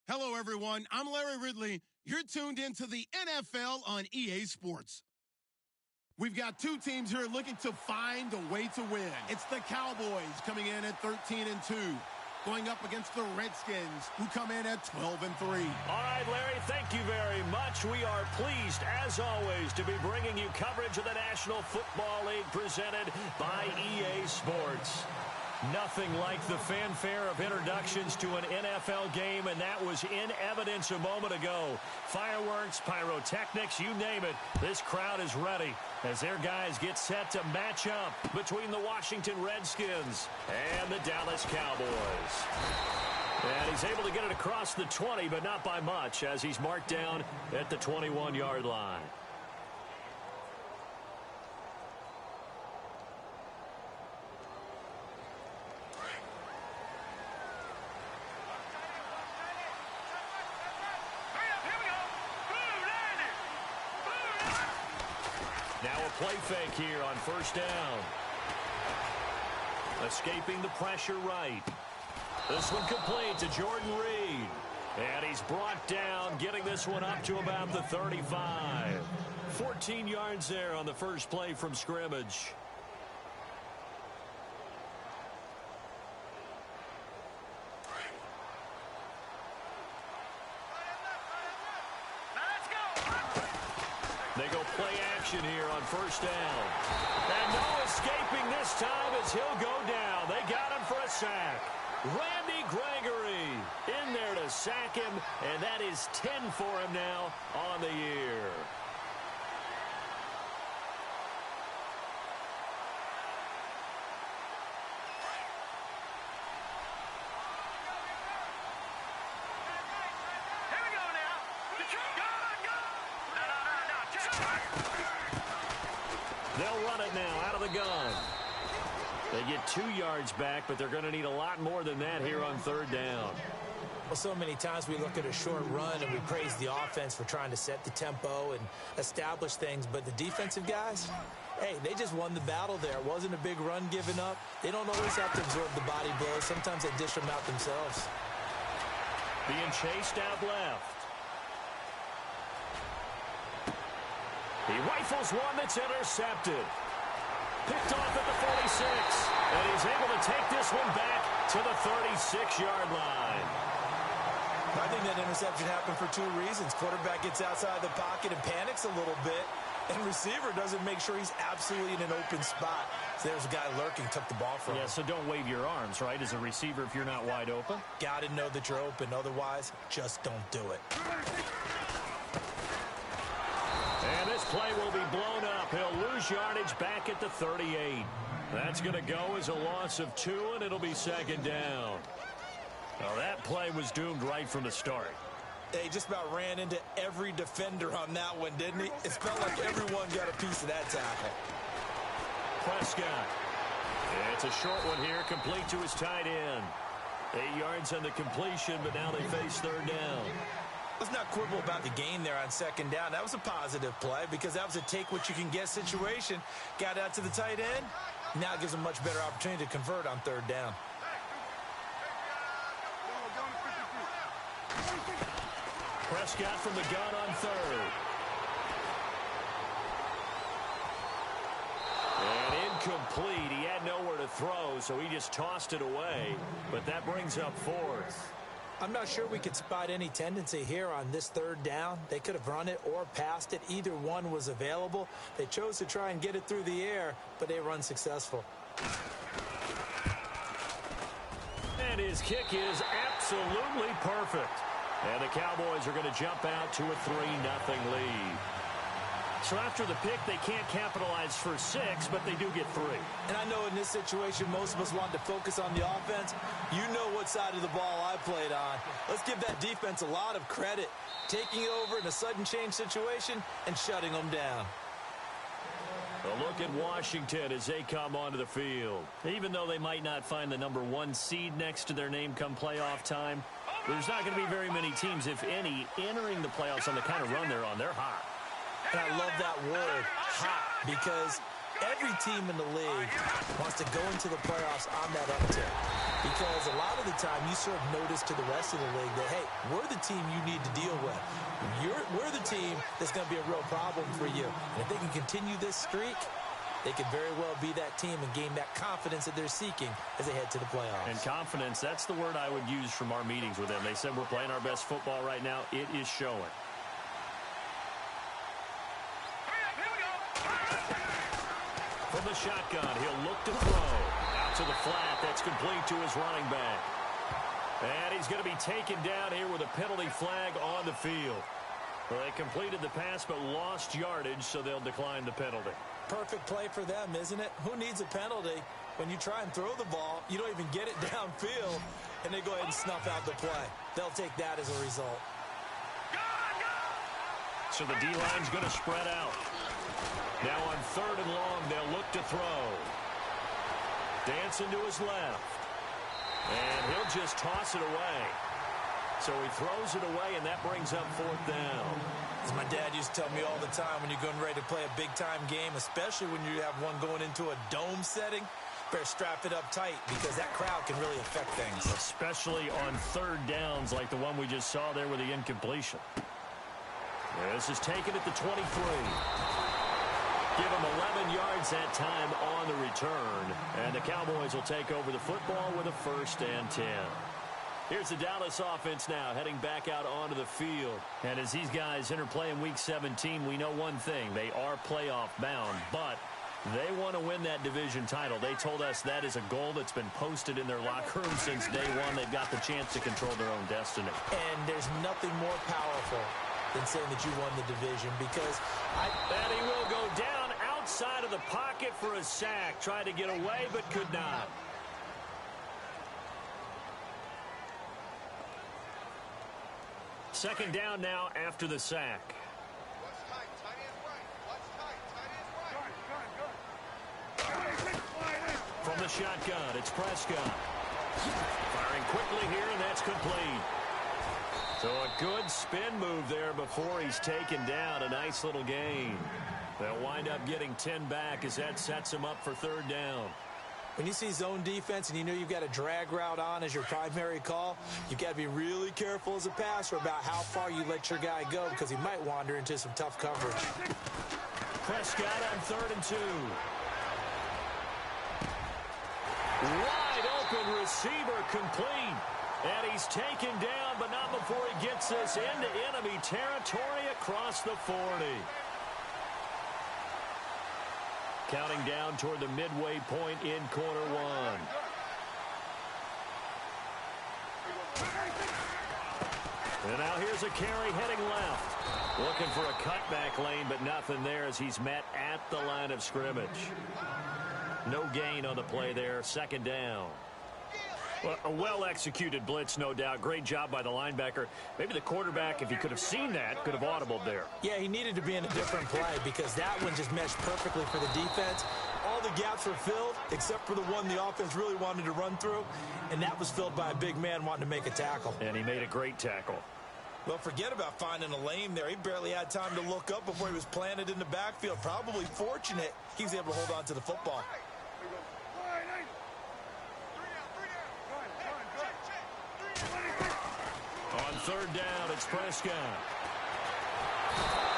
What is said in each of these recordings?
Hello, everyone. I'm Larry Ridley. You're tuned into the NFL on EA Sports. We've got two teams here looking to find a way to win. It's the Cowboys coming in at 13-2, going up against the Redskins, who come in at 12-3. All right, Larry, thank you very much. We are pleased, as always, to be bringing you coverage of the National Football League presented by EA Sports. Nothing like the fanfare of introductions to an NFL game, and that was in evidence a moment ago. Fireworks, pyrotechnics, you name it. This crowd is ready as their guys get set to match up between the Washington Redskins and the Dallas Cowboys. And he's able to get it across the 20, but not by much, as he's marked down at the 21-yard line. Now a play fake here on first down. Escaping the pressure right. This one complete to Jordan Reed. And he's brought down, getting this one up to about the 35. 14 yards there on the first play from scrimmage. They go play action here on first down. And no escaping this time as he'll go down. They got him for a sack. Randy Gregory in there to sack him, and that is 10 for him now on the year. They'll run it now out of the gun. They get 2 yards back, but they're going to need a lot more than that here on third down. Well, so many times we look at a short run and we praise the offense for trying to set the tempo and establish things, but the defensive guys, hey, they just won the battle there. It wasn't a big run given up. They don't always have to absorb the body blows. Sometimes they dish them out themselves. Being chased out left. He rifles one that's intercepted. Picked off at the 46. And he's able to take this one back to the 36-yard line. I think that interception happened for 2 reasons. Quarterback gets outside the pocket and panics a little bit. And receiver doesn't make sure he's absolutely in an open spot. So there's a guy lurking, took the ball from him. Yeah, so don't wave your arms, right, as a receiver if you're not wide open. Got to know that you're open. Otherwise, just don't do it. And this play will be blown up. He'll lose yardage back at the 38. That's going to go as a loss of 2, and it'll be second down. Well, that play was doomed right from the start. He just about ran into every defender on that one, didn't he? It felt like everyone got a piece of that tackle. Prescott. It's a short one here, complete to his tight end. 8 yards on the completion, but now they face third down. Let's not quibble about the gain there on second down. That was a positive play because that was a take-what-you-can-get situation. Got out to the tight end. Now it gives them much better opportunity to convert on third down. Prescott from the gun on third. And incomplete. He had nowhere to throw, so he just tossed it away. But that brings up fourth. I'm not sure we could spot any tendency here on this third down. They could have run it or passed it. Either one was available. They chose to try and get it through the air, but they run successful. And his kick is absolutely perfect. And the Cowboys are going to jump out to a 3-0 lead. So after the pick, they can't capitalize for 6, but they do get 3. And I know in this situation, most of us wanted to focus on the offense. You know what side of the ball I played on. Let's give that defense a lot of credit. Taking over in a sudden change situation and shutting them down. A look at Washington as they come onto the field. Even though they might not find the number 1 seed next to their name come playoff time, there's not going to be very many teams, if any, entering the playoffs on the kind of run they're on. They're hot. And I love that word, hot, because Every team in the league wants to go into the playoffs on that uptick because a lot of the time you serve notice to the rest of the league that, hey, we're the team you need to deal with. We're the team that's going to be a real problem for you. And if they can continue this streak, they could very well be that team and gain that confidence that they're seeking as they head to the playoffs. And confidence, that's the word I would use from our meetings with them. They said we're playing our best football right now. It is showing. From the shotgun, he'll look to throw. Out to the flat. That's complete to his running back. And he's going to be taken down here with a penalty flag on the field. Well, they completed the pass but lost yardage, so they'll decline the penalty. Perfect play for them, isn't it? Who needs a penalty when you try and throw the ball, you don't even get it downfield, and they go ahead and snuff out the play. They'll take that as a result. So the D-line's going to spread out. Now on 3rd and long, they'll look to throw. Dancing to his left. And he'll just toss it away. So he throws it away, and that brings up 4th down. As my dad used to tell me all the time, when you're going ready to play a big-time game, especially when you have one going into a dome setting, better strap it up tight because that crowd can really affect things. Especially on 3rd downs like the one we just saw there with the incompletion. This is taken at the 23. Give him 11 yards that time on the return. And the Cowboys will take over the football with a 1st and 10. Here's the Dallas offense now heading back out onto the field. And as these guys interplay in Week 17, we know one thing. They are playoff bound, but they want to win that division title. They told us that is a goal that's been posted in their locker room since day one. They've got the chance to control their own destiny. And there's nothing more powerful than saying that you won the division because And he will go down outside of the pocket for a sack. Tried to get away but could not. Second down now after the sack. From the shotgun, it's Prescott. Firing quickly here, and that's complete. So a good spin move there before he's taken down. A nice little gain. They'll wind up getting 10 back as that sets him up for 3rd down. When you see zone defense and you know you've got a drag route on as your primary call, you've got to be really careful as a passer about how far you let your guy go because he might wander into some tough coverage. Prescott on 3rd and 2. Wide open receiver complete. And he's taken down, but not before he gets this into enemy territory across the 40. Counting down toward the midway point in quarter 1. And now here's a carry heading left. Looking for a cutback lane, but nothing there as he's met at the line of scrimmage. No gain on the play there. 2nd down. Well, a well-executed blitz, no doubt. Great job by the linebacker. Maybe the quarterback, if he could have seen that, could have audibled there. Yeah, he needed to be in a different play because that one just meshed perfectly for the defense. All the gaps were filled except for the one the offense really wanted to run through, and that was filled by a big man wanting to make a tackle. And he made a great tackle. Well, forget about finding a lane there. He barely had time to look up before he was planted in the backfield. Probably fortunate he was able to hold on to the football. On 3rd down, it's Prescott.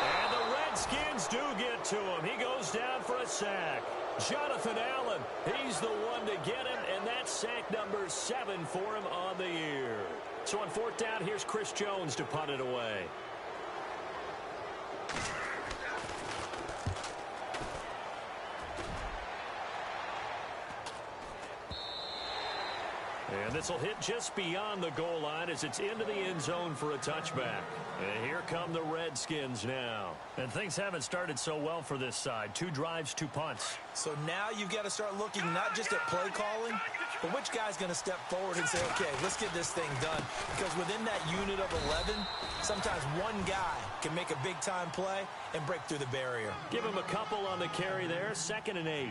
And the Redskins do get to him. He goes down for a sack. Jonathan Allen, he's the one to get him, and that's sack number 7 for him on the year. So on 4th down, here's Chris Jones to punt it away. And this will hit just beyond the goal line as it's into the end zone for a touchback. And here come the Redskins now. And things haven't started so well for this side. 2 drives, 2 punts. So now you've got to start looking not just at play calling, but which guy's going to step forward and say, okay, let's get this thing done. Because within that unit of 11, sometimes one guy can make a big-time play and break through the barrier. Give him a couple on the carry there. 2nd and 8.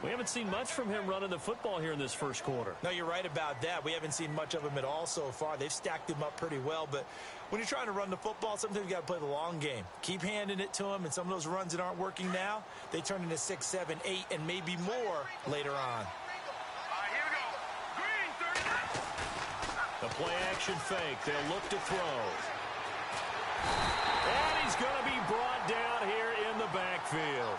We haven't seen much from him running the football here in this first quarter. No, you're right about that. We haven't seen much of him at all so far. They've stacked him up pretty well, but when you're trying to run the football, sometimes you got to play the long game. Keep handing it to him, and some of those runs that aren't working now, they turn into 6, 7, 8, and maybe more later on. The play-action fake. They'll look to throw. And he's going to be brought down here in the backfield.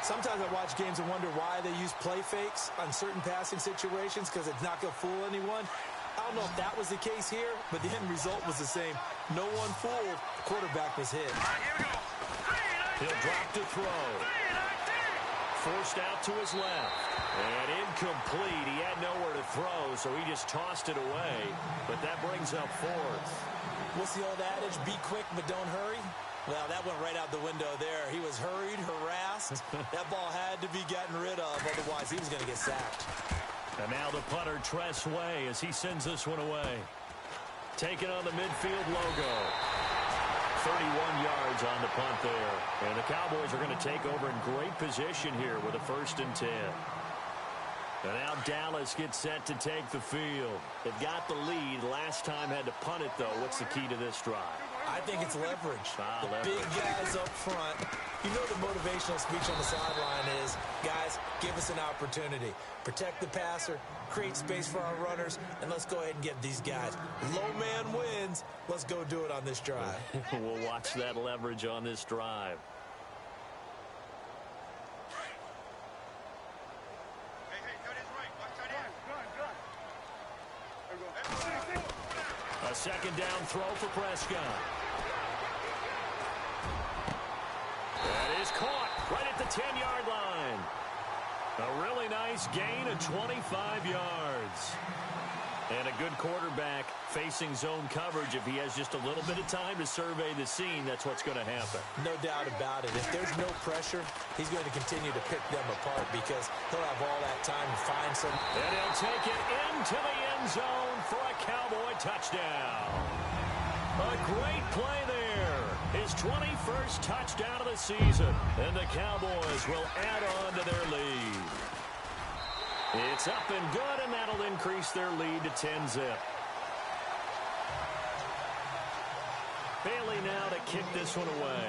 Sometimes I watch games and wonder why they use play fakes on certain passing situations because it's not going to fool anyone. I don't know if that was the case here, but the end result was the same. No one fooled. The quarterback was hit. He'll drop to throw. Forced out to his left. And incomplete. He had nowhere to throw, so he just tossed it away. But that brings up fourth. What's the old adage? Be quick, but don't hurry. Well, that went right out the window there. He was hurried, harassed. That ball had to be gotten rid of, otherwise he was going to get sacked. And now the punter, Tress Way, as he sends this one away. Taking on the midfield logo. 31 yards on the punt there. And the Cowboys are going to take over in great position here with a 1st and 10. And now Dallas gets set to take the field. They've got the lead. Last time had to punt it, though. What's the key to this drive? I think it's leverage. Leverage. Big guys up front. You know the motivational speech on the sideline is, guys, give us an opportunity. Protect the passer, create space for our runners, and let's go ahead and get these guys. Low man wins. Let's go do it on this drive. We'll watch that leverage on this drive. A 2nd down throw for Prescott. That is caught right at the 10-yard line. A really nice gain of 25 yards. And a good quarterback facing zone coverage. If he has just a little bit of time to survey the scene, that's what's going to happen. No doubt about it. If there's no pressure, he's going to continue to pick them apart because he'll have all that time to find some. And he'll take it into the end zone for a Cowboy touchdown. A great play there. His 21st touchdown of the season. And the Cowboys will add on to their lead. It's up and good, and that'll increase their lead to 10-zip. Bailey now to kick this one away.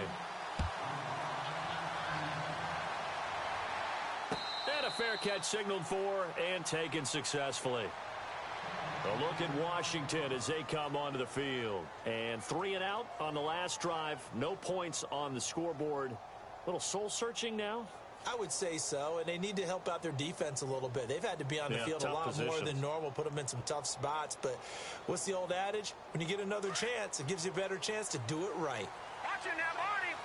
And a fair catch signaled for and taken successfully. A look at Washington as they come onto the field. And 3 and out on the last drive. No points on the scoreboard. A little soul-searching now. I would say so, and they need to help out their defense a little bit. They've had to be on the field a lot more than normal, put them in some tough spots. But what's the old adage? When you get another chance, it gives you a better chance to do it right. Watch it now, Marty.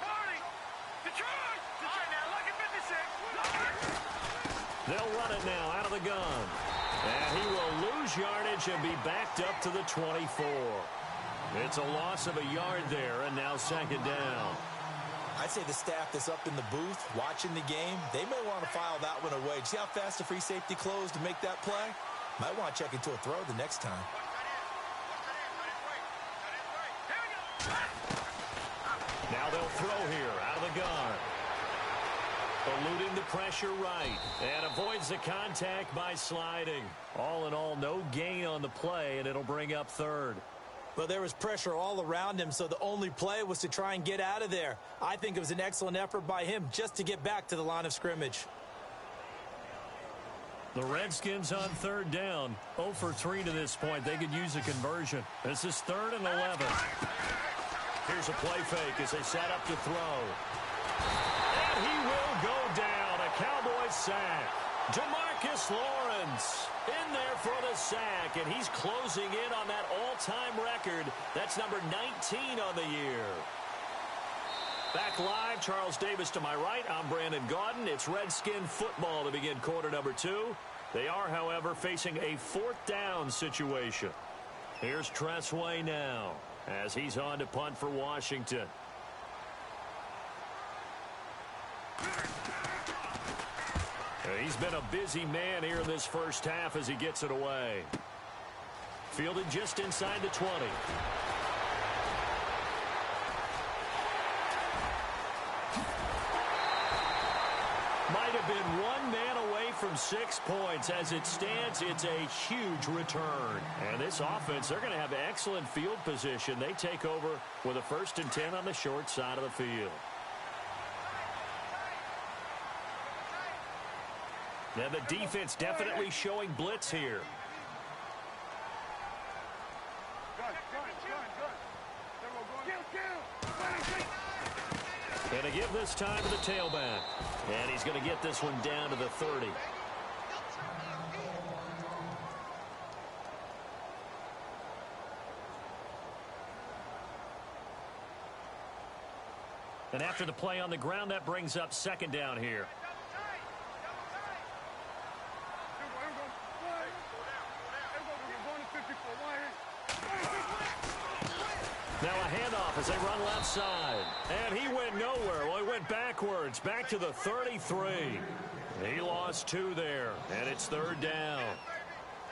Detroit. Now, look at 56. They'll run it now out of the gun. And he will lose yardage and be backed up to the 24. It's a loss of a yard there, and now 2nd down. I'd say the staff that's up in the booth watching the game, they may want to file that one away. See how fast the free safety closed to make that play? Might want to check into a throw the next time. Now they'll throw here out of the gun. Eluding the pressure right. And avoids the contact by sliding. All in all, no gain on the play, and it'll bring up 3rd. Well, there was pressure all around him, so the only play was to try and get out of there. I think it was an excellent effort by him just to get back to the line of scrimmage. The Redskins on 3rd down. 0 for 3 to this point. They could use a conversion. This is 3rd and 11. Here's a play fake as they set up to throw. And he will go down. A Cowboys sack. DeMarcus Lawrence in there for the sack, and he's closing in on that all-time record. That's number 19 on the year. Back live, Charles Davis to my right. I'm Brandon Gaudin. It's Redskin football to begin quarter number 2. They are, however, facing a 4th down situation. Here's Tress Way now as he's on to punt for Washington. He's been a busy man here in this first half as he gets it away. Fielded just inside the 20. Might have been one man away from 6 points. As it stands, it's a huge return. And this offense, they're going to have excellent field position. They take over with a 1st and 10 on the short side of the field. Now the defense definitely showing blitz here. Going to give this time to the tailback. And he's going to get this one down to the 30. And after the play on the ground, that brings up 2nd down here. Now a handoff as they run left side. And he went nowhere. Well, he went backwards, back to the 33. He lost 2 there, and it's 3rd down.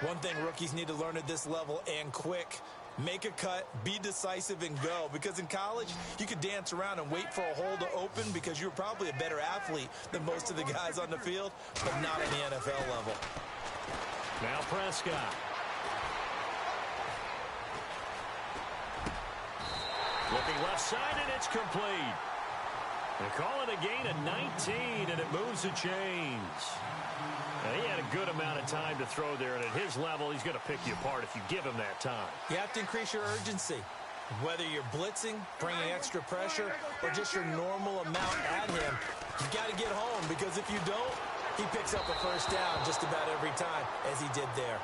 One thing rookies need to learn at this level, and quick, make a cut, be decisive, and go. Because in college, you could dance around and wait for a hole to open because you're probably a better athlete than most of the guys on the field, but not at the NFL level. Now Prescott. Looking left side, and it's complete. They call it a gain of 19, and it moves the chains. Now, he had a good amount of time to throw there, and at his level, he's going to pick you apart if you give him that time. You have to increase your urgency. Whether you're blitzing, bringing extra pressure, or just your normal amount at him, you got to get home, because if you don't, he picks up a 1st down just about every time, as he did there.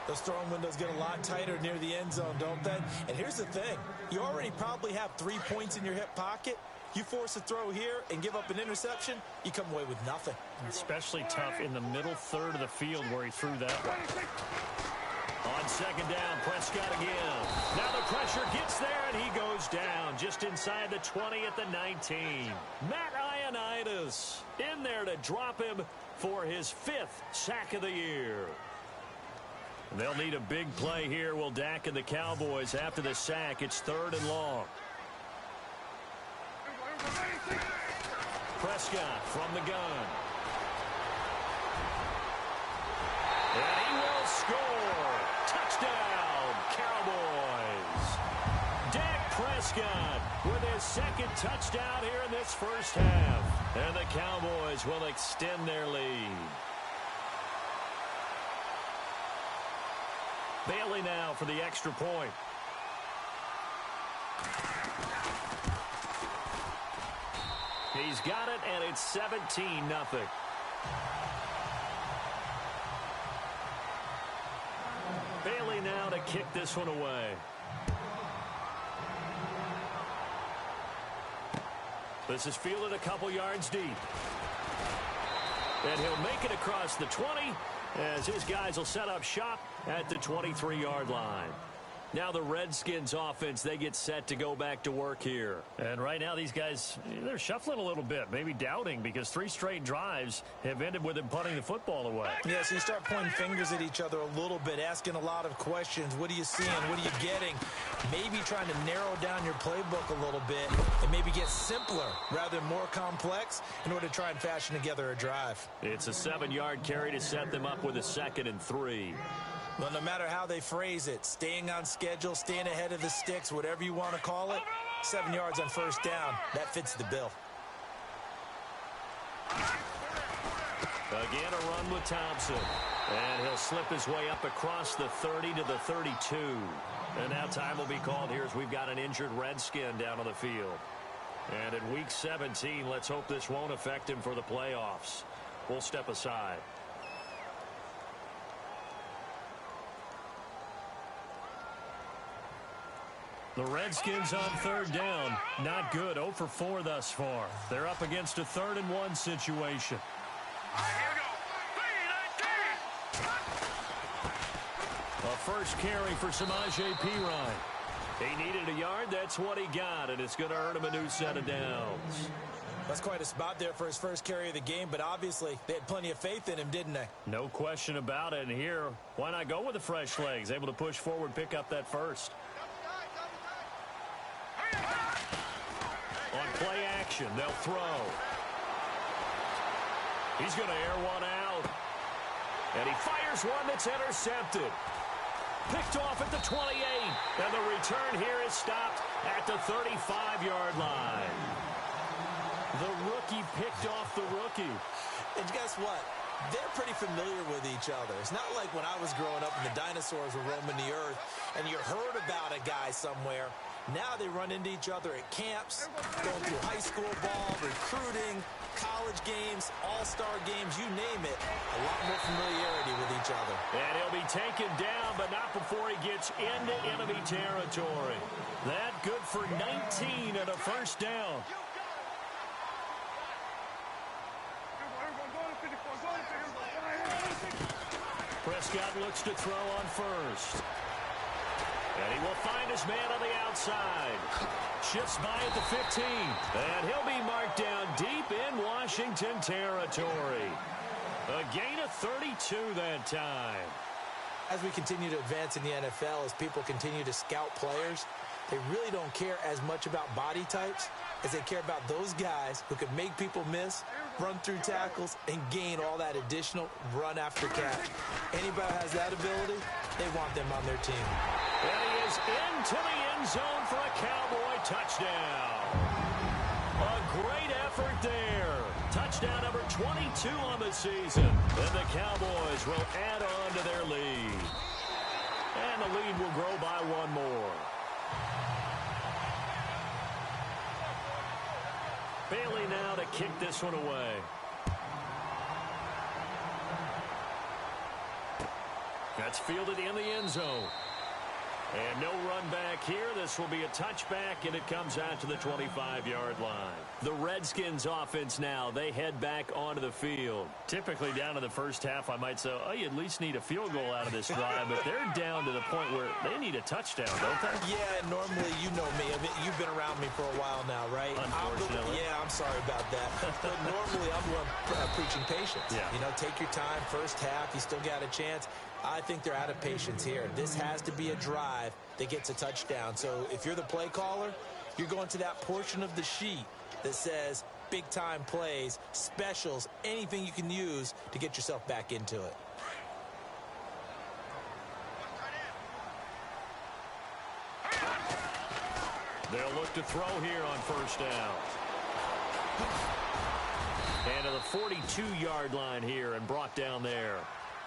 Those throwing windows get a lot tighter near the end zone, don't they? And here's the thing. You already probably have 3 points in your hip pocket. You force a throw here and give up an interception, you come away with nothing. Especially tough in the middle third of the field where he threw that one. On 2nd down, Prescott again. Now the pressure gets there, and he goes down just inside the 20 at the 19. Matt Ioannidis in there to drop him for his 5th sack of the year. They'll need a big play here, will Dak and the Cowboys. After the sack, it's 3rd and long. Prescott from the gun. And he will score. Touchdown, Cowboys. Dak Prescott with his 2nd touchdown here in this 1st half. And the Cowboys will extend their lead. Bailey now for the extra point. He's got it, and it's 17-0. Bailey now to kick this one away. This is fielded a couple yards deep. And he'll make it across the 20 as his guys will set up shop at the 23-yard line. Now the Redskins offense, they get set to go back to work here. And right now these guys, they're shuffling a little bit, maybe doubting, because 3 straight drives have ended with them punting the football away. Yeah, so you start pointing fingers at each other a little bit, asking a lot of questions. What are you seeing? What are you getting? Maybe trying to narrow down your playbook a little bit and maybe get simpler rather than more complex in order to try and fashion together a drive. It's a 7-yard carry to set them up with a 2nd and 3. Well, no matter how they phrase it, staying on schedule, staying ahead of the sticks, whatever you want to call it, 7 yards on 1st down, that fits the bill. Again, a run with Thompson. And he'll slip his way up across the 30 to the 32. And now time will be called here as we've got an injured Redskin down on the field. And in Week 17, let's hope this won't affect him for the playoffs. We'll step aside. The Redskins on 3rd down. Not good. 0 for 4 thus far. They're up against a 3rd and 1 situation. A first carry for Samaje Perine. He needed a yard. That's what he got, and it's going to earn him a new set of downs. That's quite a spot there for his first carry of the game, but obviously they had plenty of faith in him, didn't they? No question about it. And here, why not go with the fresh legs? Able to push forward, pick up that first. On play action, they'll throw. He's going to air one out. And he fires one that's intercepted. Picked off at the 28. And the return here is stopped at the 35-yard line. The rookie picked off the rookie. And guess what? They're pretty familiar with each other. It's not like when I was growing up and the dinosaurs were roaming the earth and you heard about a guy somewhere. Now they run into each other at camps, going through high school ball, recruiting, college games, all-star games, you name it. A lot more familiarity with each other. And he'll be taken down, but not before he gets into enemy territory. That good for 19 and a first down. Prescott looks to throw on first. And he will find his man on the outside. Shifts by at the 15. And he'll be marked down deep in Washington territory. A gain of 32 that time. As we continue to advance in the NFL, as people continue to scout players, they really don't care as much about body types as they care about those guys who can make people miss, run through tackles, and gain all that additional run after catch. Anybody who has that ability, they want them on their team. And he is into the end zone for a Cowboy touchdown. A great effort there. Touchdown number 22 on the season. And the Cowboys will add on to their lead. And the lead will grow by one more. Bailey now to kick this one away. That's fielded in the end zone. And no run back here. This will be a touchback, and it comes out to the 25-yard line. The Redskins offense now, they head back onto the field. Typically down to the first half, I might say, oh, you at least need a field goal out of this drive, but they're down to the point where they need a touchdown, don't they? Yeah, normally, you know me. I mean, you've been around me for a while now, right? Unfortunately. I'm sorry about that. But normally, I'm the one preaching patience. Yeah. You know, take your time, first half, you still got a chance. I think they're out of patience here. This has to be a drive that gets a touchdown. So if you're the play caller, you're going to that portion of the sheet that says big-time plays, specials, anything you can use to get yourself back into it. They'll look to throw here on first down. And to the 42-yard line here and brought down there.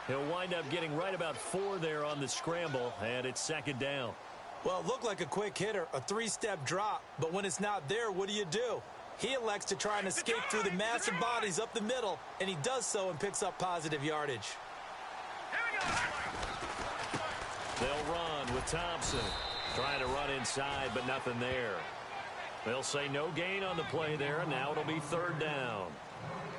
He'll wind up getting right about 4 there on the scramble, and it's second down. Well, it looked like a quick hitter, a 3-step drop, but when it's not there, what do? He elects to try and escape through the massive bodies up the middle, and he does so and picks up positive yardage. They'll run with Thompson. Trying to run inside, but nothing there. They'll say no gain on the play there, and now it'll be third down.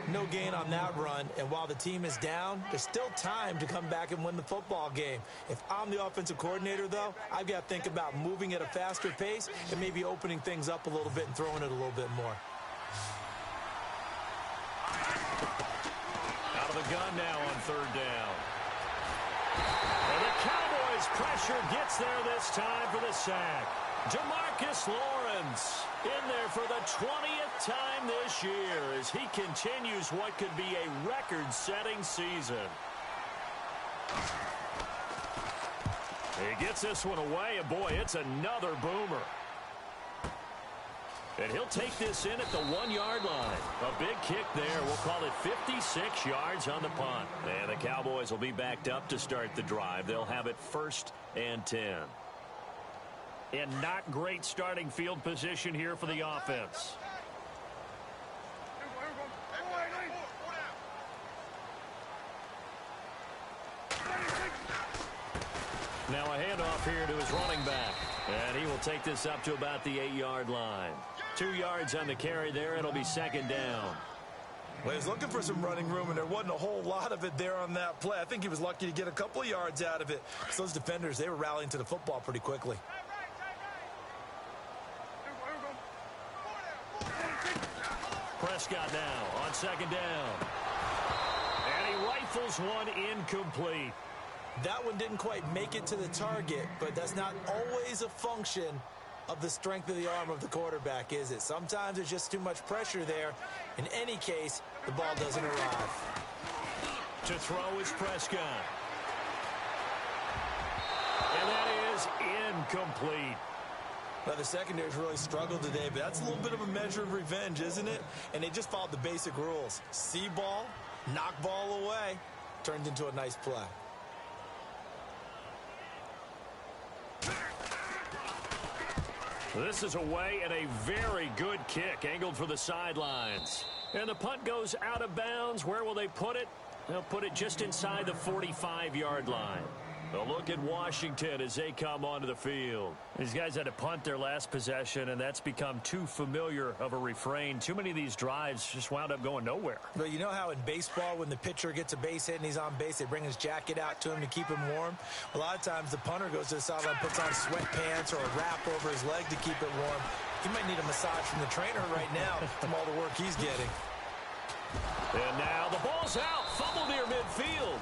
No gain on that run, and while the team is down, there's still time to come back and win the football game. If I'm the offensive coordinator, though, I've got to think about moving at a faster pace and maybe opening things up a little bit and throwing it a little bit more. Out of the gun now on third down. And the Cowboys pressure gets there this time for the sack. Demarcus Lawrence in there for the 20th time this year as he continues what could be a record-setting season. He gets this one away, and boy, it's another boomer. And he'll take this in at the 1-yard line. A big kick there. We'll call it 56 yards on the punt. And the Cowboys will be backed up to start the drive. They'll have it 1st and 10. And not great starting field position here for the offense. Now a handoff here to his running back. And he will take this up to about the 8-yard line. 2 yards on the carry there. It'll be second down. Well, he was looking for some running room, and there wasn't a whole lot of it there on that play. I think he was lucky to get a couple of yards out of it. So those defenders, they were rallying to the football pretty quickly. Prescott now on second down. And he rifles one incomplete. That one didn't quite make it to the target, but that's not always a function of the strength of the arm of the quarterback, is it? Sometimes there's just too much pressure there. In any case, the ball doesn't arrive. To throw is Prescott. And that is incomplete. Well, the secondary's really struggled today, but that's a little bit of a measure of revenge, isn't it? And they just followed the basic rules. See ball, knock ball away. Turned into a nice play. This is away and a very good kick angled for the sidelines. And the punt goes out of bounds. Where will they put it? They'll put it just inside the 45-yard line. A look at Washington as they come onto the field. These guys had to punt their last possession, and that's become too familiar of a refrain. Too many of these drives just wound up going nowhere. But you know how in baseball, when the pitcher gets a base hit and he's on base, they bring his jacket out to him to keep him warm? A lot of times the punter goes to the sideline, puts on sweatpants or a wrap over his leg to keep it warm. He might need a massage from the trainer right now from all the work he's getting. And now the ball's out. Fumble near midfield.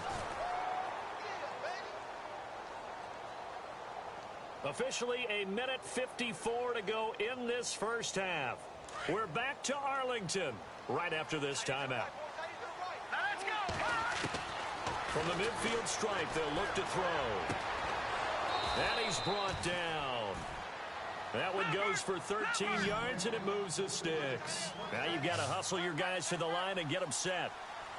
Officially a minute 54 to go in this first half. We're back to Arlington right after this timeout. From the midfield stripe, they'll look to throw. And he's brought down. That one goes for 13 yards, and it moves the sticks. Now you've got to hustle your guys to the line and get them set.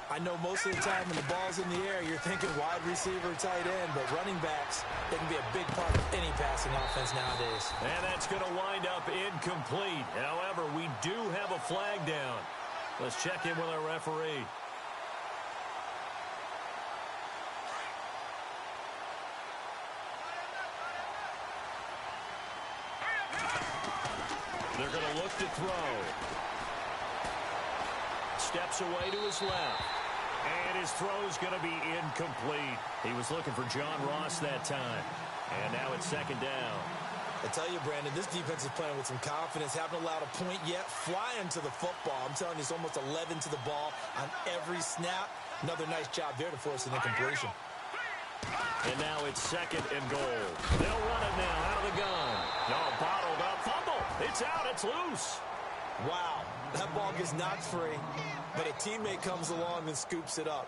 I know most of the time when the ball's in the air, you're thinking wide receiver, tight end, but running backs, they can be a big part of any passing offense nowadays. And that's going to wind up incomplete. However, we do have a flag down. Let's check in with our referee. They're going to look to throw. Steps away to his left. And his throw's going to be incomplete. He was looking for John Ross that time. And now it's second down. I tell you, Brandon, this defense is playing with some confidence. Haven't allowed a point yet. Flying to the football. I'm telling you, it's almost 11 to the ball on every snap. Another nice job there to force an incompletion. And now it's second and goal. They'll run it now out of the gun. No, bottled up. Fumble. It's out. It's loose. Wow, that ball gets knocked free, but a teammate comes along and scoops it up.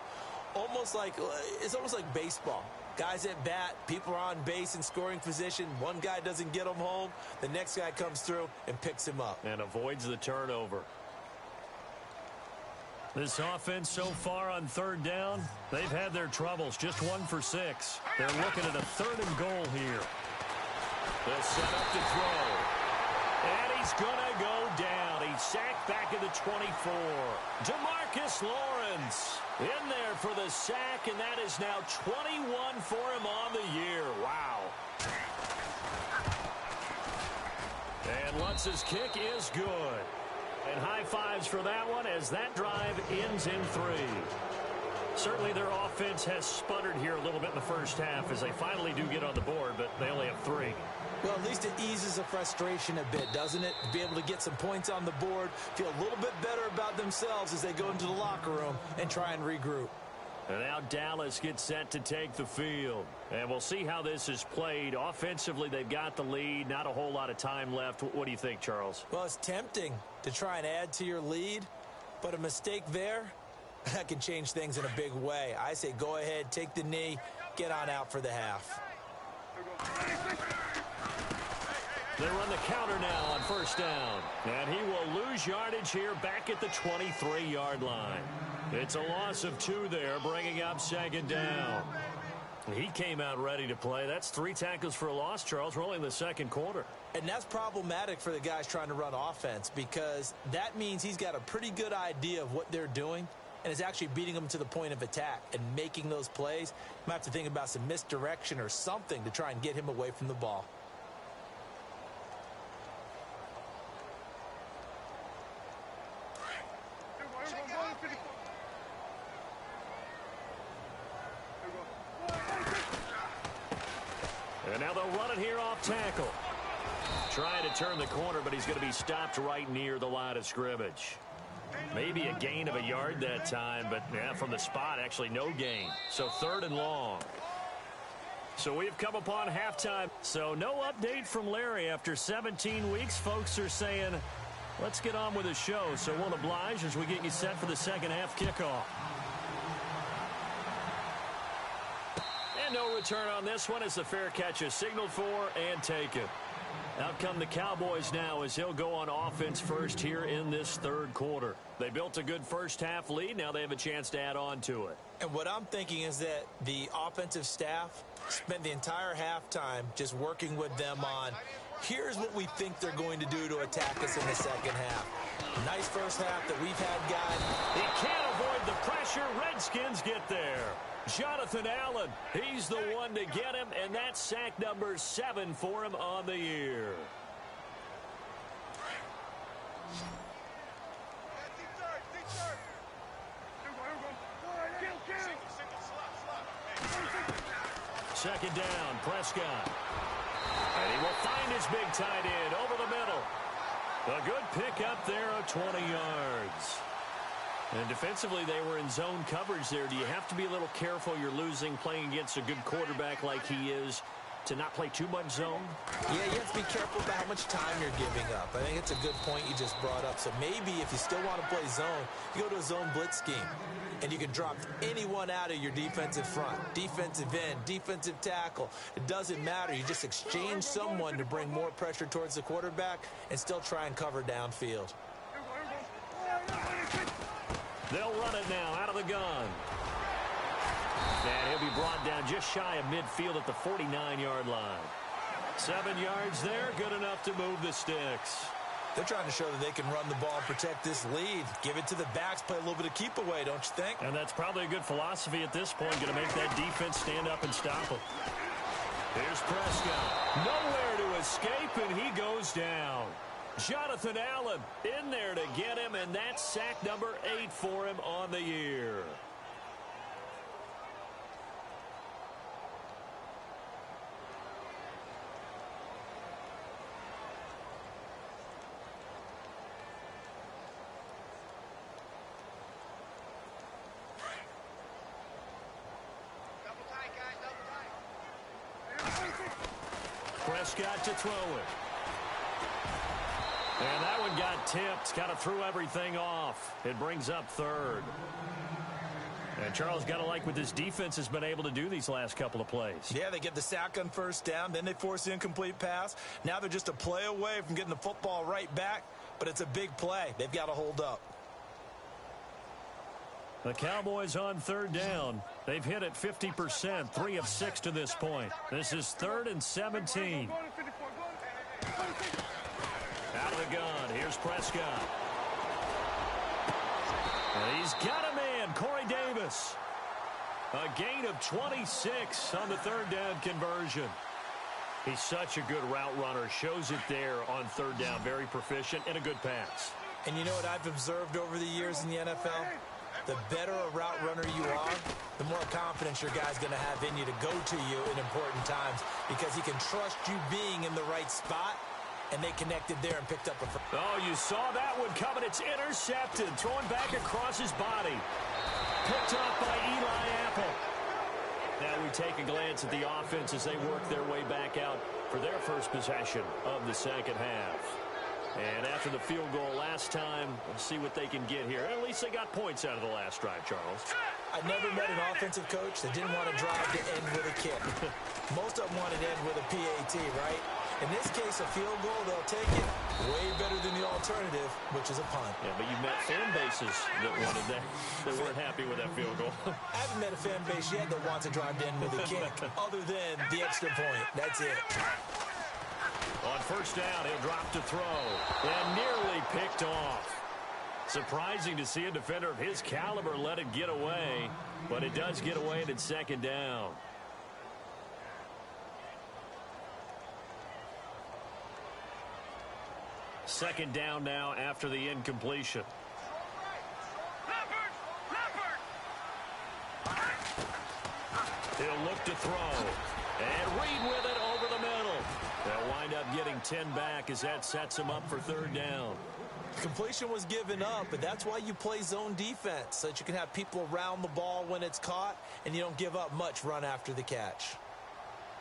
It's almost like baseball. Guys at bat, people are on base in scoring position. One guy doesn't get him home. The next guy comes through and picks him up. And avoids the turnover. This offense so far on third down, they've had their troubles. Just 1 for 6. They're looking at a third and goal here. They'll set up to throw. And he's going to go down. He's sacked back at the 24. DeMarcus Lawrence in there for the sack, and that is now 21 for him on the year. Wow. And Lutz's kick is good. And high fives for that one as that drive ends in 3. Certainly their offense has sputtered here a little bit in the first half as they finally do get on the board, but they only have 3. Well, at least it eases the frustration a bit, doesn't it? To be able to get some points on the board, feel a little bit better about themselves as they go into the locker room and try and regroup. And now Dallas gets set to take the field. And we'll see how this is played. Offensively, they've got the lead. Not a whole lot of time left. What do you think, Charles? Well, it's tempting to try and add to your lead, but a mistake there, that can change things in a big way. I say go ahead, take the knee, get on out for the half. They run the counter now on first down. And he will lose yardage here back at the 23-yard line. It's a loss of 2 there, bringing up second down. He came out ready to play. That's 3 tackles for a loss, Charles. We're only in the second quarter. And that's problematic for the guys trying to run offense because that means he's got a pretty good idea of what they're doing and is actually beating them to the point of attack and making those plays. You might have to think about some misdirection or something to try and get him away from the ball. And now they'll run it here off tackle. Trying to turn the corner, but he's going to be stopped right near the line of scrimmage. Maybe a gain of a yard that time, but yeah, from the spot, actually no gain. So 3rd and long. So we've come upon halftime. So no update from Larry after 17 weeks. Folks are saying, let's get on with the show. So we'll oblige as we get you set for the second half kickoff. And no return on this one as the fair catch is signaled for and taken. Out come the Cowboys now as he'll go on offense first here in this third quarter. They built a good first-half lead. Now they have a chance to add on to it. And what I'm thinking is that the offensive staff spent the entire halftime just working with them on, here's what we think they're going to do to attack us in the second half. Nice first half that we've had, guys. He can't avoid the pressure. Redskins get there. Jonathan Allen, he's the one to get him, and that's sack number 7 for him on the year. Second down, Prescott. And he will find his big tight end over the middle. A good pick up there of 20 yards. And defensively, they were in zone coverage there. Do you have to be a little careful? You're losing, playing against a good quarterback like he is, to not play too much zone? Yeah, you have to be careful about how much time you're giving up. I think it's a good point you just brought up. So maybe if you still want to play zone, you go to a zone blitz scheme. And you can drop anyone out of your defensive front, defensive end, defensive tackle. It doesn't matter. You just exchange someone to bring more pressure towards the quarterback and still try and cover downfield. They'll run it now out of the gun. And he'll be brought down just shy of midfield at the 49-yard line. 7 yards there, good enough to move the sticks. They're trying to show that they can run the ball and protect this lead. Give it to the backs, play a little bit of keep away, don't you think? And that's probably a good philosophy at this point, going to make that defense stand up and stop them. Here's Prescott. Nowhere to escape, and he goes down. Jonathan Allen in there to get him, and that's sack number 8 for him on the year. Prescott to throw it. And that one got tipped. Kind of threw everything off. It brings up third. And Charles, got to like what this defense has been able to do these last couple of plays. Yeah, they get the sack on first down. Then they force the incomplete pass. Now they're just a play away from getting the football right back. But it's a big play. They've got to hold up. The Cowboys on third down. They've hit it 50%, 3 of 6 to this point. This is 3rd and 17. Out of the gun, here's Prescott. And he's got a man, Corey Davis. A gain of 26 on the third down conversion. He's such a good route runner. Shows it there on third down. Very proficient and a good pass. And you know what I've observed over the years in the NFL? The better a route runner you are, the more confidence your guy's going to have in you to go to you in important times because he can trust you being in the right spot, and they connected there and picked up a... Oh, you saw that one coming. It's intercepted. Thrown back across his body. Picked up by Eli Apple. Now we take a glance at the offense as they work their way back out for their first possession of the second half. And after the field goal last time, we'll see what they can get here. At least they got points out of the last drive, Charles. I never met an offensive coach that didn't want to drive to end with a kick. Most of them wanted to end with a PAT, right? In this case, a field goal, they'll take it way better than the alternative, which is a punt. Yeah, but you met fan bases that wanted that. They weren't happy with that field goal. I haven't met a fan base yet that wants to drive to end with a kick, other than the extra point. That's it. On first down, he'll drop to throw. And nearly picked off. Surprising to see a defender of his caliber let it get away. But it does get away and it's second down. Second down now after the incompletion. He'll look to throw. And Reed with it over the middle. They'll wind up getting 10 back as that sets him up for third down. Completion was given up, but that's why you play zone defense, so that you can have people around the ball when it's caught, and you don't give up much run after the catch.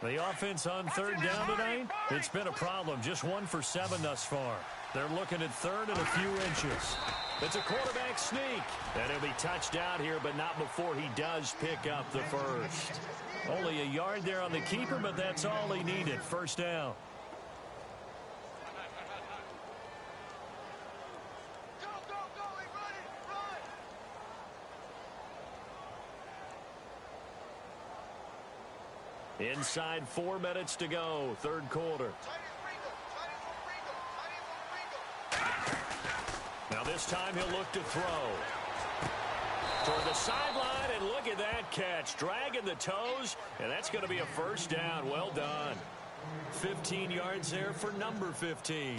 The offense on third down tonight, it's been a problem. Just 1 for 7 thus far. They're looking at third and a few inches. It's a quarterback sneak. And he'll be touched out here, but not before he does pick up the first. Only a yard there on the keeper, but that's all he needed. First down. Inside 4 minutes to go, third quarter. Now this time he'll look to throw. Toward the sideline, and look at that catch. Dragging the toes, and that's going to be a first down. Well done. 15 yards there for number 15.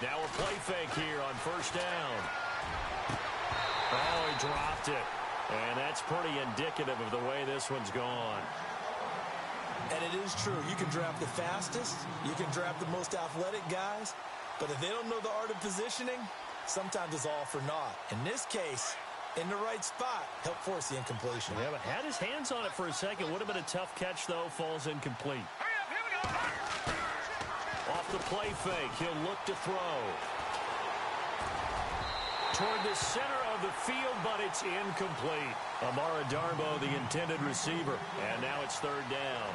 Now a play fake here on first down. Oh, he dropped it. And that's pretty indicative of the way this one's gone. And it is true. You can draft the fastest. You can draft the most athletic guys. But if they don't know the art of positioning, sometimes it's all for naught. In this case, in the right spot, help force the incompletion. Yeah, but had his hands on it for a second. Would have been a tough catch, though. Falls incomplete. Off the play fake, he'll look to throw. Toward the center of the field, but it's incomplete. Amara Darbo, the intended receiver. And now it's third down.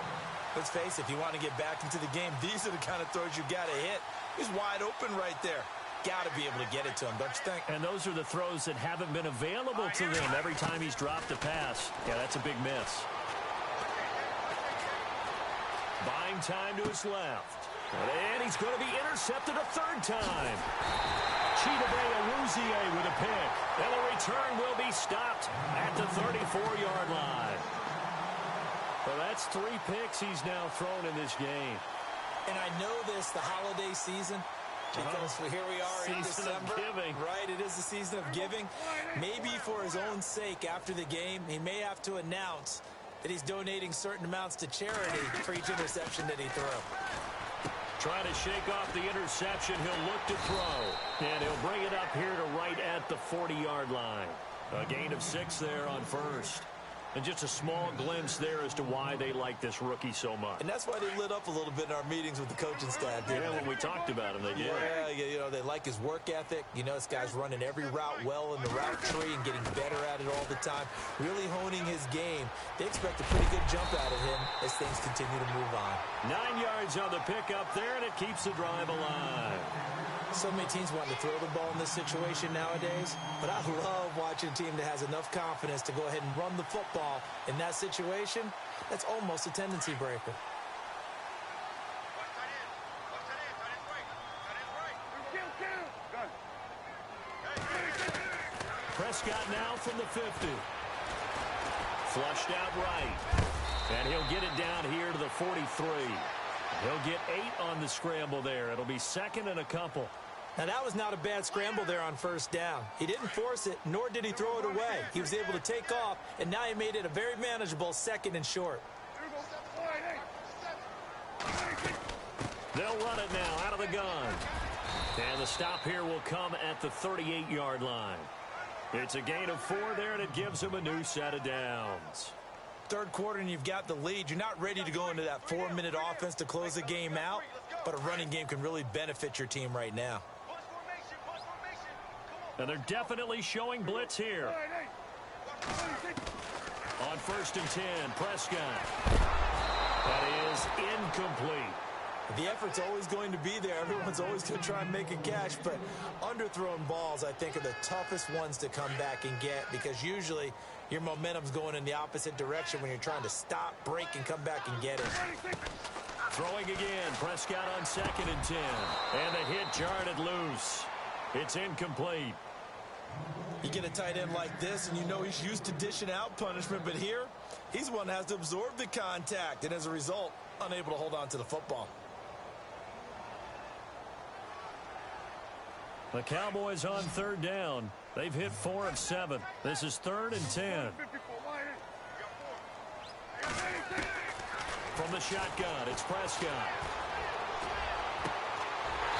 Let's face it, if you want to get back into the game, these are the kind of throws you got to hit. He's wide open right there. Got to be able to get it to him, don't you think? And those are the throws that haven't been available to them every time he's dropped a pass. Yeah, that's a big miss. Buying time to his left. And he's going to be intercepted a third time. Chidobe Awuzie with a pick. And the return will be stopped at the 34-yard line. Well, that's 3 picks he's now thrown in this game. And I know this, the holiday season, because here we are in December. Of giving. Right, it is the season of giving. Maybe for his own sake, after the game, he may have to announce that he's donating certain amounts to charity for each interception that he threw. Trying to shake off the interception. He'll look to throw. And he'll bring it up here to right at the 40-yard line. A gain of 6 there on first. And just a small glimpse there as to why they like this rookie so much. And that's why they lit up a little bit in our meetings with the coaching staff. Yeah, when we talked about him, they did. Yeah, you know, they like his work ethic. You know, this guy's running every route well in the route tree and getting better at it all the time. Really honing his game. They expect a pretty good jump out of him as things continue to move on. 9 yards on the pickup there, and it keeps the drive alive. So many teams want to throw the ball in this situation nowadays, but I love watching a team that has enough confidence to go ahead and run the football in that situation. That's almost a tendency breaker. Prescott now from the 50. Flushed out right. And he'll get it down here to the 43. He'll get 8 on the scramble there. It'll be second and a couple. Now, that was not a bad scramble there on first down. He didn't force it, nor did he throw it away. He was able to take off, and now he made it a very manageable second and short. They'll run it now out of the gun. And the stop here will come at the 38-yard line. It's a gain of 4 there, and it gives him a new set of downs. Third quarter, and you've got the lead. You're not ready to go into that 4-minute offense to close the game out, but a running game can really benefit your team right now. And they're definitely showing blitz here. On first and 10, Prescott. That is incomplete. The effort's always going to be there. Everyone's always going to try and make a catch, but underthrown balls, I think, are the toughest ones to come back and get because usually your momentum's going in the opposite direction when you're trying to stop, break, and come back and get it. Throwing again, Prescott on second and 10. And the hit jarred it loose. It's incomplete. You get a tight end like this, and you know he's used to dishing out punishment, but here, he's the one that has to absorb the contact, and as a result, unable to hold on to the football. The Cowboys on third down. They've hit 4 of 7. This is third and 10. From the shotgun, it's Prescott.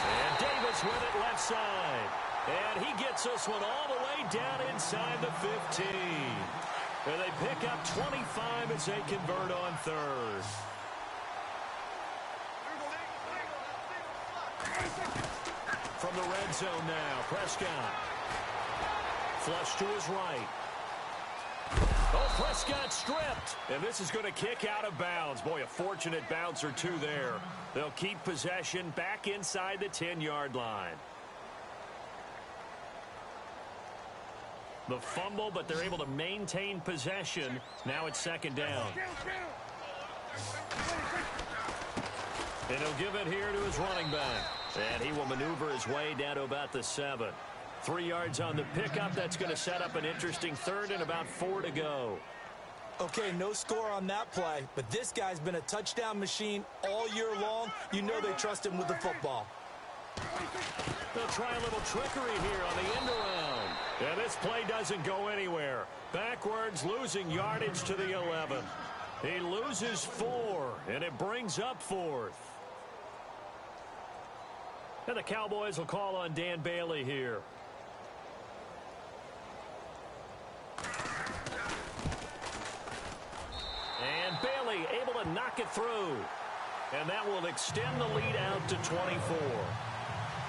And Davis with it left side. And he gets this one all the way down inside the 15. And they pick up 25 as they convert on third. From the red zone now, Prescott. Flush to his right. Oh, Prescott stripped. And this is going to kick out of bounds. Boy, a fortunate bounce or two there. They'll keep possession back inside the 10-yard line. The fumble, but they're able to maintain possession. Now it's second down. And he'll give it here to his running back. And he will maneuver his way down to about the 7. 3 yards on the pickup. That's going to set up an interesting third and about 4 to go. Okay, no score on that play, but this guy's been a touchdown machine all year long. You know they trust him with the football. They'll try a little trickery here on the end around. And this play doesn't go anywhere. Backwards, losing yardage to the 11. He loses 4, and it brings up 4th. And the Cowboys will call on Dan Bailey here. And Bailey able to knock it through. And that will extend the lead out to 24.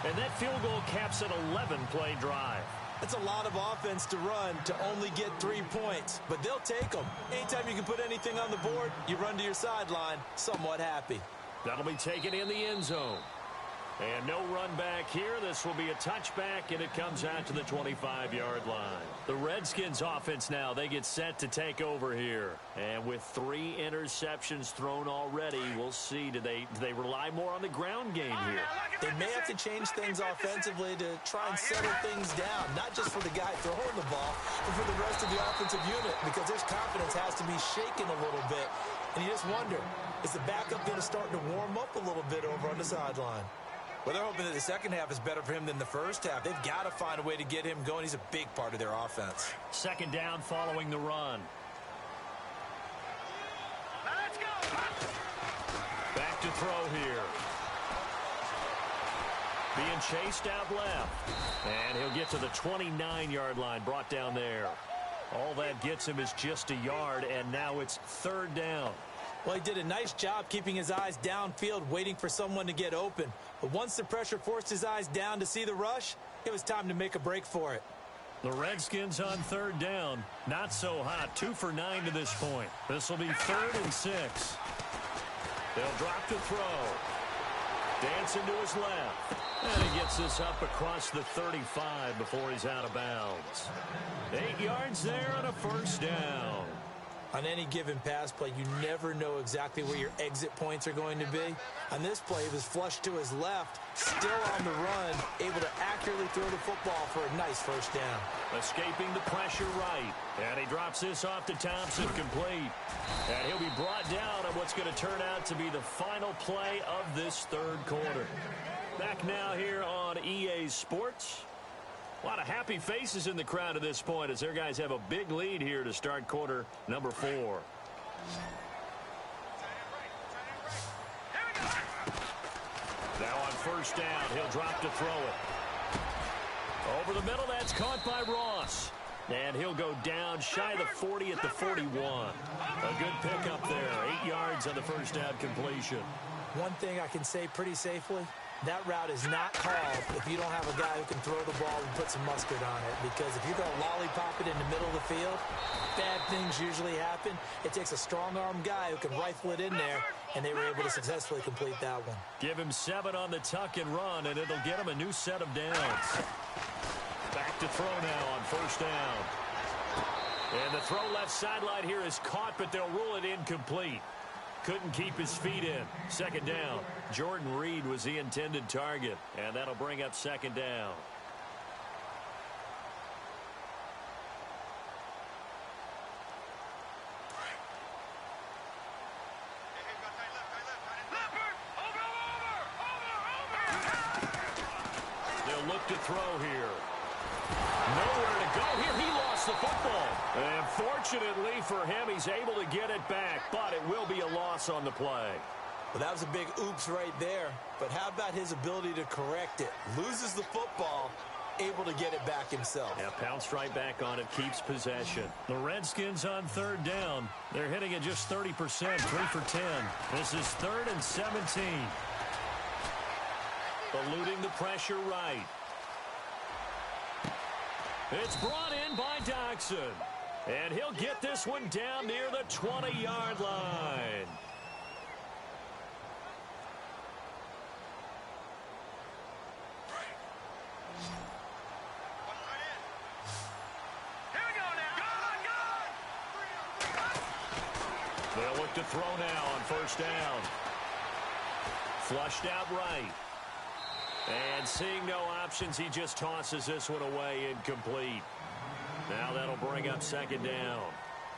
And that field goal caps an 11-play drive. That's a lot of offense to run to only get 3 points, but they'll take them. Anytime you can put anything on the board, you run to your sideline somewhat happy. That'll be taken in the end zone. And no run back here. This will be a touchback, and it comes out to the 25-yard line. The Redskins offense now, they get set to take over here. And with 3 interceptions thrown already, we'll see. Do they rely more on the ground game here? They may have to change things offensively to try and settle things down, not just for the guy throwing the ball, but for the rest of the offensive unit, because their confidence has to be shaken a little bit. And you just wonder, is the backup going to start to warm up a little bit over on the sideline? Well, they're hoping that the second half is better for him than the first half. They've got to find a way to get him going. He's a big part of their offense. Second down following the run. Let's go. Back to throw here. Being chased out left. And he'll get to the 29-yard line, brought down there. All that gets him is just a yard, and now it's third down. Well, he did a nice job keeping his eyes downfield, waiting for someone to get open. But once the pressure forced his eyes down to see the rush, it was time to make a break for it. The Redskins on third down. Not so hot. 2 for 9 to this point. This will be 3rd and 6. They'll drop to throw. Dancing to his left. And he gets this up across the 35 before he's out of bounds. 8 yards there on a first down. On any given pass play, you never know exactly where your exit points are going to be. On this play, he was flushed to his left, still on the run, able to accurately throw the football for a nice first down. Escaping the pressure right. And he drops this off to Thompson, complete. And he'll be brought down on what's going to turn out to be the final play of this third quarter. Back now here on EA Sports. A lot of happy faces in the crowd at this point as their guys have a big lead here to start quarter number 4. Now on first down, he'll drop to throw it. Over the middle, that's caught by Ross. And he'll go down shy of the 40 at the 41. A good pickup there. 8 yards on the first down completion. One thing I can say pretty safely, that route is not called if you don't have a guy who can throw the ball and put some mustard on it. Because if you're going to lollipop it in the middle of the field, bad things usually happen. It takes a strong-arm guy who can rifle it in there, and they were able to successfully complete that one. Give him 7 on the tuck and run, and it'll get him a new set of downs. Back to throw now on first down. And the throw left sideline here is caught, but they'll rule it incomplete. Couldn't keep his feet in. Second down. Jordan Reed was the intended target, and that'll bring up second down. They'll look to throw here. Nowhere to go here. He lost the football. And fortunately for him, he's able to get it back, but it will be a loss on the play. Well, that was a big oops right there. But how about his ability to correct it? Loses the football, able to get it back himself. Yeah, pounced right back on it, keeps possession. The Redskins on third down. They're hitting at just 30%, 3 for 10. This is 3rd and 17. Eluding the pressure right. It's brought in by Doxson. And he'll get this one down near the 20-yard line. They'll look to throw now on first down. Flushed out right. And seeing no options, he just tosses this one away incomplete. Now that'll bring up second down.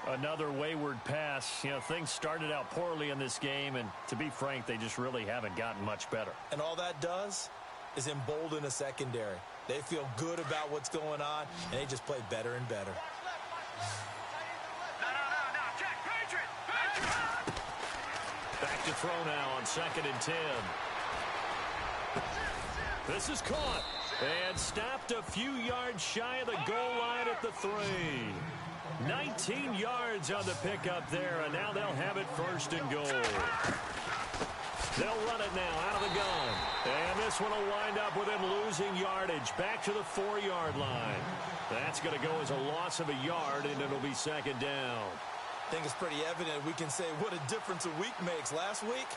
Another wayward pass. You know, things started out poorly in this game, and to be frank, they just really haven't gotten much better. And all that does is embolden a secondary. They feel good about what's going on, and they just play better and better. Back to throw now on 2nd and 10. This is caught and stopped a few yards shy of the goal line at the 3. 19 yards on the pickup there, and now they'll have it 1st and goal. They'll run it now out of the gun. And this one will wind up with him losing yardage back to the 4-yard line. That's going to go as a loss of a yard, and it'll be 2nd down. I think it's pretty evident. We can say what a difference a week makes. Last week,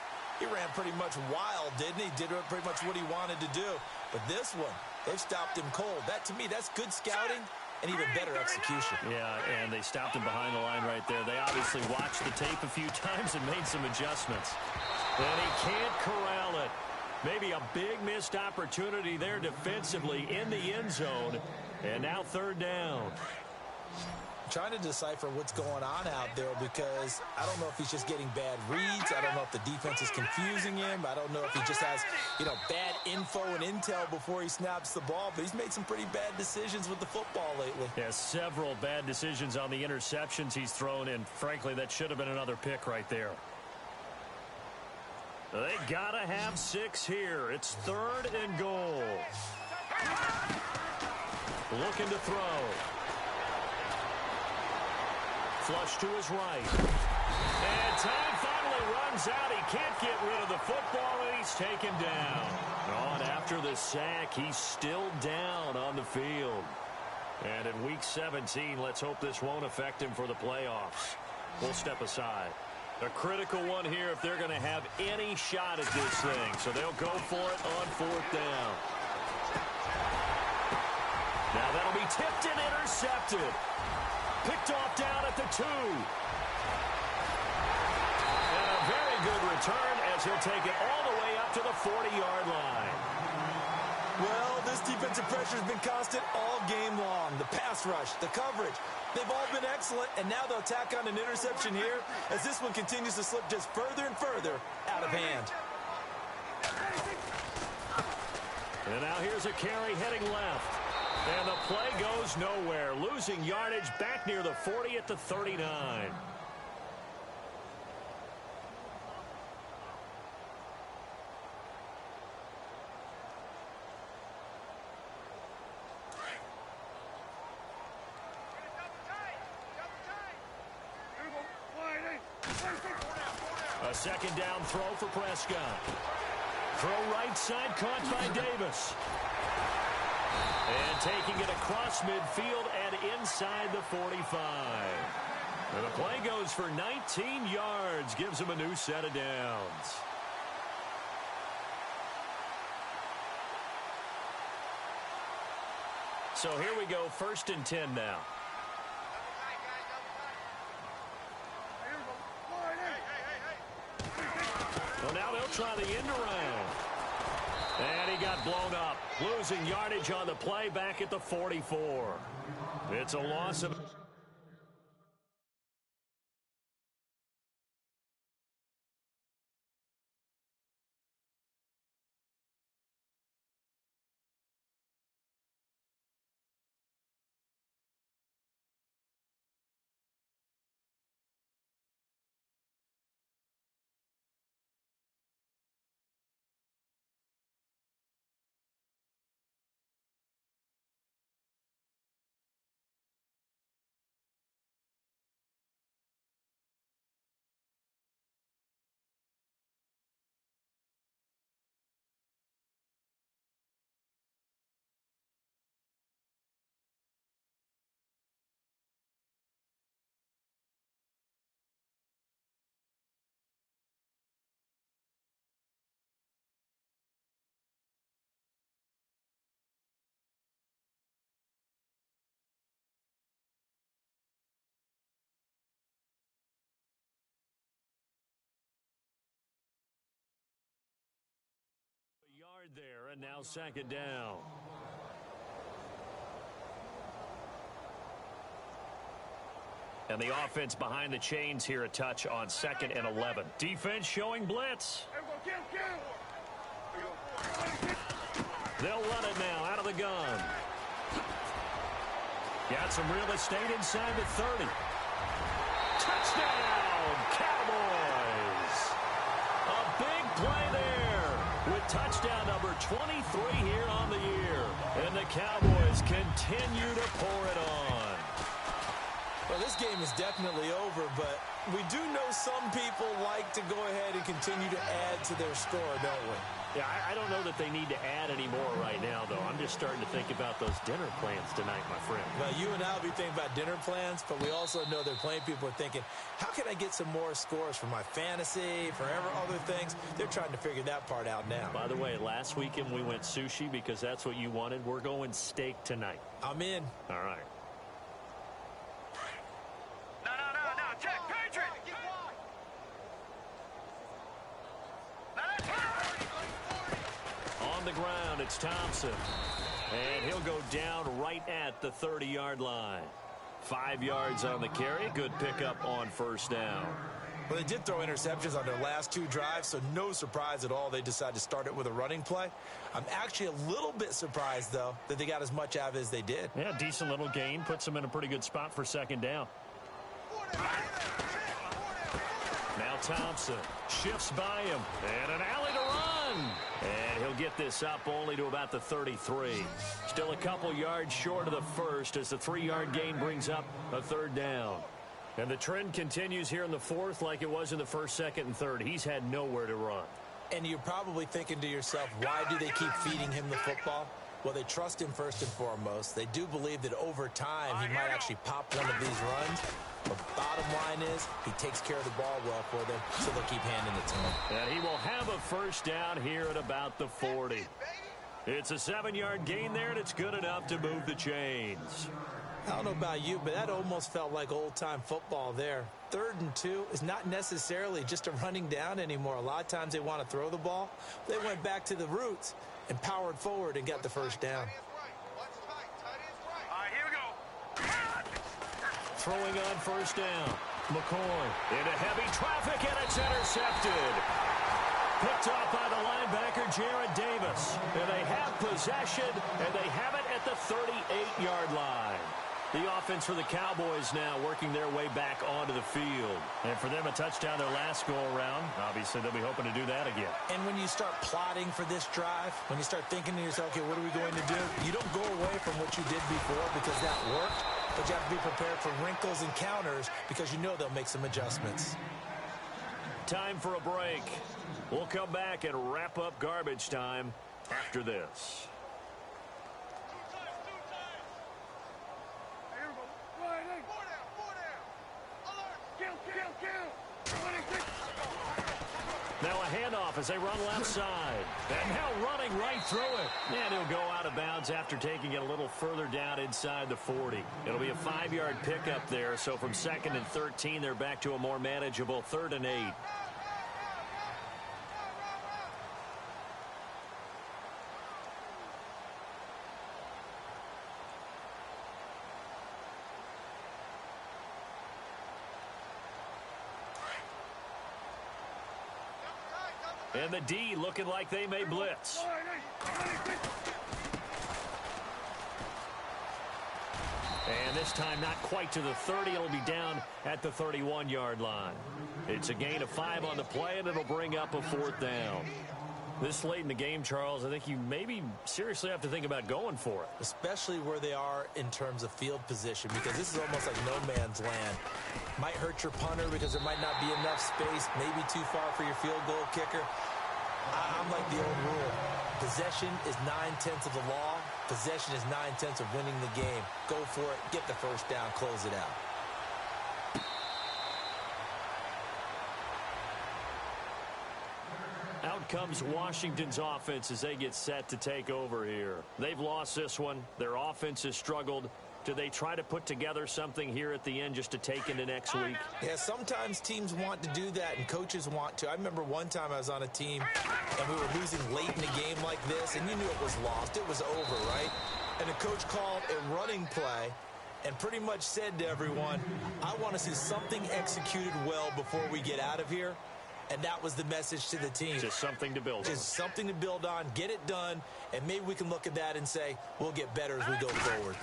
he ran pretty much wild, didn't he? Did pretty much what he wanted to do. But this one, they've stopped him cold. That, to me, that's good scouting and even better execution. Yeah, and they stopped him behind the line right there. They obviously watched the tape a few times and made some adjustments. And he can't corral it. Maybe a big missed opportunity there defensively in the end zone. And now 3rd down. Trying to decipher what's going on out there because I don't know if he's just getting bad reads. I don't know if the defense is confusing him. I don't know if he just has, bad info and intel before he snaps the ball. But he's made some pretty bad decisions with the football lately. Yeah, several bad decisions on the interceptions he's thrown, and frankly, that should have been another pick right there. They gotta have 6 here. It's 3rd and goal. Looking to throw. Flush to his right. And time finally runs out. He can't get rid of the football, and he's taken down. On after the sack, he's still down on the field. And in Week 17, let's hope this won't affect him for the playoffs. We'll step aside. A critical one here if they're going to have any shot at this thing. So they'll go for it on 4th down. Now that'll be tipped and intercepted. Picked off down at the 2. And a very good return as he'll take it all the way up to the 40-yard line. Well, this defensive pressure has been constant all game long. The pass rush, the coverage, they've all been excellent, and now they'll tack on an interception here as this one continues to slip just further and further out of hand. And now here's a carry heading left. And the play goes nowhere, losing yardage back near the 40 at the 39. A 2nd down throw for Prescott. Throw right side caught by Davis. And taking it across midfield and inside the 45. And the play goes for 19 yards, gives him a new set of downs. So here we go, 1st and 10 now. Well, now they'll try the end around. And he got blown up, losing yardage on the play back at the 44. It's a loss of... there, and now second down. And the offense behind the chains here, a touch on 2nd and 11. Defense showing blitz. They'll run it now out of the gun. Got some real estate inside the 30. Touchdown, Cowboys. A big play there with touchdown number 23 here on the year. And the Cowboys continue to pour it on. Well, this game is definitely over, but we do know some people like to go ahead and continue to add to their score, don't we? Yeah, I don't know that they need to add any more right now, though. I'm just starting to think about those dinner plans tonight, my friend. Well, you and I will be thinking about dinner plans, but we also know that plenty of people are thinking, how can I get some more scores for my fantasy, for other things? They're trying to figure that part out now. By the way, last weekend we went sushi because that's what you wanted. We're going steak tonight. I'm in. All right. No, check, Patriot! On the ground, it's Thompson. And he'll go down right at the 30-yard line. 5 yards on the carry. Good pickup on first down. Well, they did throw interceptions on their last 2 drives, so no surprise at all they decided to start it with a running play. I'm actually a little bit surprised, though, that they got as much out of it as they did. Yeah, decent little gain. Puts them in a pretty good spot for second down. Now Thompson shifts by him. And an alley to run. And he'll get this up only to about the 33. Still a couple yards short of the first as the 3-yard gain brings up a third down. And the trend continues here in the fourth like it was in the first, second, and third. He's had nowhere to run. And you're probably thinking to yourself, why do they keep feeding him the football? Well, they trust him first and foremost. They do believe that over time he might actually pop one of these runs. But bottom line is he takes care of the ball well for them, so they'll keep handing it to him. And he will have a first down here at about the 40. It's a 7-yard gain there, and it's good enough to move the chains. I don't know about you, but that almost felt like old-time football there. 3rd and 2 is not necessarily just a running down anymore. A lot of times they want to throw the ball. They went back to the roots and powered forward and got the first down. All right, here we go. Throwing on first down. McCoy into heavy traffic, and it's intercepted. Picked off by the linebacker, Jared Davis. And they have possession, and they have it at the 38-yard line. The offense for the Cowboys now working their way back onto the field. And for them, a touchdown their last go-around. Obviously, they'll be hoping to do that again. And when you start plotting for this drive, when you start thinking to yourself, okay, what are we going to do? You don't go away from what you did before because that worked, but you have to be prepared for wrinkles and counters because you know they'll make some adjustments. Time for a break. We'll come back and wrap up garbage time after this. Now a handoff as they run left side. And now running right through it. And he'll go out of bounds after taking it a little further down inside the 40. It'll be a 5-yard pickup there. So from 2nd and 13, they're back to a more manageable 3rd and 8. And the D looking like they may blitz. And this time not quite to the 30. It'll be down at the 31-yard line. It's a gain of 5 on the play, and it'll bring up a 4th down. This late in the game, Charles, I think you maybe seriously have to think about going for it. Especially where they are in terms of field position, because this is almost like no man's land. Might hurt your punter because there might not be enough space, maybe too far for your field goal kicker. I'm like the old rule. Possession is 9/10 of the law. Possession is 9/10 of winning the game. Go for it, get the first down, close it out. Out comes Washington's offense as they get set to take over here. They've lost this one. Their offense has struggled. Do they try to put together something here at the end just to take into next week? Yeah, sometimes teams want to do that and coaches want to. I remember one time I was on a team and we were losing late in a game like this, and you knew it was lost. It was over, right? And the coach called a running play and pretty much said to everyone, I want to see something executed well before we get out of here. And that was the message to the team. Just something to build on. Just something to build on, get it done, and maybe we can look at that and say, we'll get better as we go forward.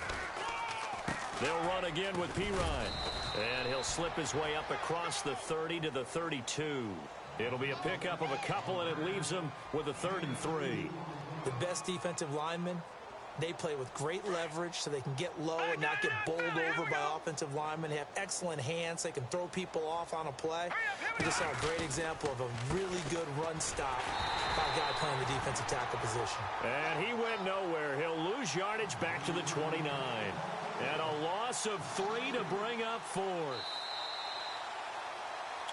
They'll run again with Pirine. And he'll slip his way up across the 30 to the 32. It'll be a pickup of a couple, and it leaves him with a 3rd and 3. The best defensive linemen, they play with great leverage so they can get low and not get bowled over by offensive linemen. They have excellent hands. They can throw people off on a play. We just saw a great example of a really good run stop by a guy playing the defensive tackle position. And he went nowhere. He'll lose yardage back to the 29. And a loss of 3 to bring up 4.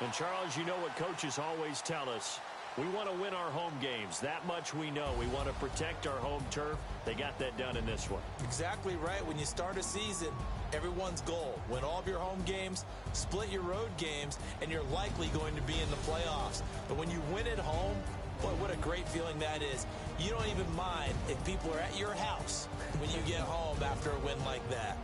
And, Charles, you know what coaches always tell us. We want to win our home games. That much we know. We want to protect our home turf. They got that done in this one. Exactly right. When you start a season, everyone's goal, win all of your home games, split your road games, and you're likely going to be in the playoffs. But when you win at home, boy, what a great feeling that is. You don't even mind if people are at your house when you get home after a win like that.